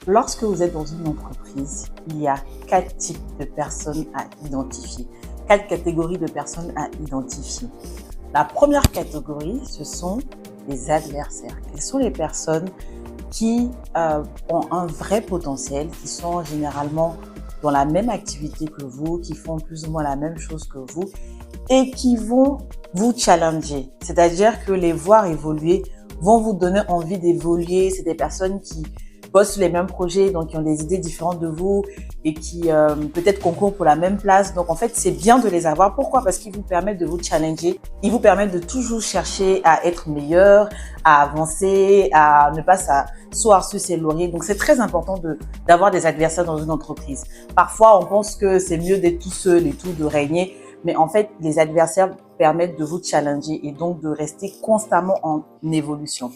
Lorsque vous êtes dans une entreprise, il y a 4 types de personnes à identifier, 4 catégories de personnes à identifier. La première catégorie, ce sont les adversaires. Quelles sont les personnes qui ont un vrai potentiel, qui sont généralement dans la même activité que vous, qui font plus ou moins la même chose que vous et qui vont vous challenger. C'est-à-dire que les voir évoluer vont vous donner envie d'évoluer. C'est des personnes qui bossent sur les mêmes projets, donc qui ont des idées différentes de vous et qui peut-être concourent pour la même place. Donc en fait, c'est bien de les avoir. Pourquoi? Parce qu'ils vous permettent de vous challenger. Ils vous permettent de toujours chercher à être meilleur, à avancer, à ne pas s'asseoir sur ses lauriers. Donc c'est très important d'avoir des adversaires dans une entreprise. Parfois, on pense que c'est mieux d'être tout seul et tout, de régner. Mais en fait, les adversaires permettent de vous challenger et donc de rester constamment en évolution.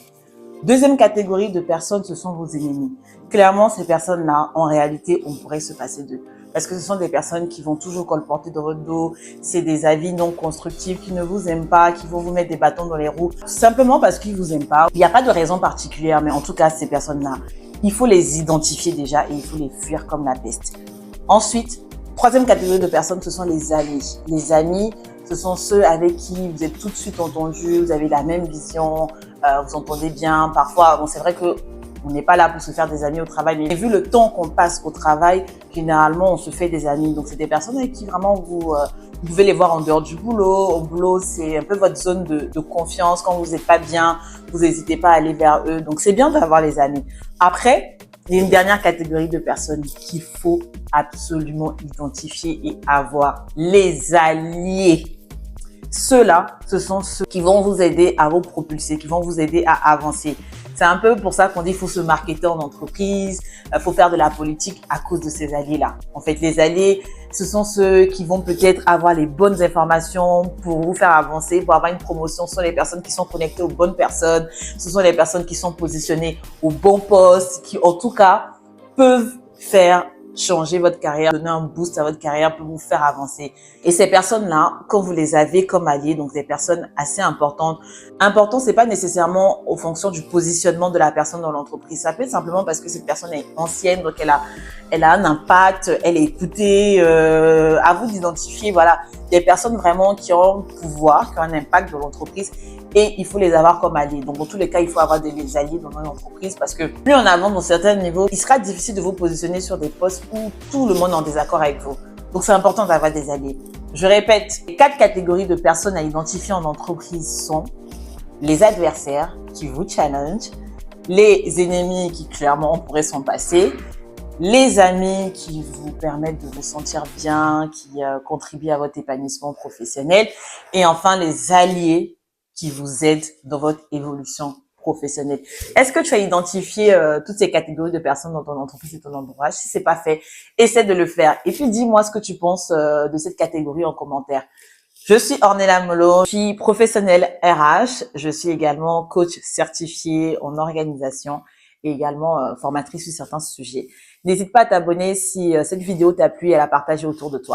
Deuxième catégorie de personnes, ce sont vos ennemis. Clairement, ces personnes-là, en réalité, on pourrait se passer d'eux. Parce que ce sont des personnes qui vont toujours colporter dans votre dos. C'est des avis non constructifs, qui ne vous aiment pas, qui vont vous mettre des bâtons dans les roues. Simplement parce qu'ils vous aiment pas. Il n'y a pas de raison particulière, mais en tout cas, ces personnes-là, il faut les identifier déjà et il faut les fuir comme la peste. Ensuite, troisième catégorie de personnes, ce sont les amis. Les amis, ce sont ceux avec qui vous êtes tout de suite entendus, vous avez la même vision, vous entendez bien. Parfois, bon, c'est vrai que on n'est pas là pour se faire des amis au travail, mais vu le temps qu'on passe au travail, généralement, on se fait des amis. Donc, c'est des personnes avec qui vraiment vous pouvez les voir en dehors du boulot. Au boulot, c'est un peu votre zone de confiance. Quand vous n'êtes pas bien, vous n'hésitez pas à aller vers eux. Donc, c'est bien d'avoir les amis. Après, il y a une dernière catégorie de personnes qu'il faut absolument identifier et avoir: les alliés. Ceux-là, ce sont ceux qui vont vous aider à vous propulser, qui vont vous aider à avancer. C'est un peu pour ça qu'on dit qu'il faut se marketer en entreprise, faut faire de la politique à cause de ces alliés-là. En fait, les alliés, ce sont ceux qui vont peut-être avoir les bonnes informations pour vous faire avancer, pour avoir une promotion. Ce sont les personnes qui sont connectées aux bonnes personnes. Ce sont les personnes qui sont positionnées au bon poste, qui en tout cas peuvent faire changer votre carrière, donner un boost à votre carrière pour vous faire avancer. Et ces personnes-là, quand vous les avez comme alliés, donc des personnes assez importantes, important, c'est pas nécessairement en fonction du positionnement de la personne dans l'entreprise. Ça peut être simplement parce que cette personne est ancienne, donc elle a un impact, elle est écoutée. À vous d'identifier, voilà, des personnes vraiment qui ont un pouvoir, qui ont un impact dans l'entreprise. Et il faut les avoir comme alliés. Donc, dans tous les cas, il faut avoir des alliés dans une entreprise parce que plus on avance dans certains niveaux, il sera difficile de vous positionner sur des postes où tout le monde est en désaccord avec vous. Donc, c'est important d'avoir des alliés. Je répète, les 4 catégories de personnes à identifier en entreprise sont les adversaires qui vous challenge, les ennemis qui clairement pourraient s'en passer, les amis qui vous permettent de vous sentir bien, qui contribuent à votre épanouissement professionnel, et enfin les alliés qui vous aident dans votre évolution professionnelle. Est-ce que tu as identifié toutes ces catégories de personnes dans ton entreprise et ton entourage? Si c'est pas fait, essaie de le faire. Et puis dis-moi ce que tu penses de cette catégorie en commentaire. Je suis Ornella Molo, je suis professionnelle RH, je suis également coach certifié en organisation et également formatrice sur certains sujets. N'hésite pas à t'abonner si cette vidéo t'a plu et à la partager autour de toi.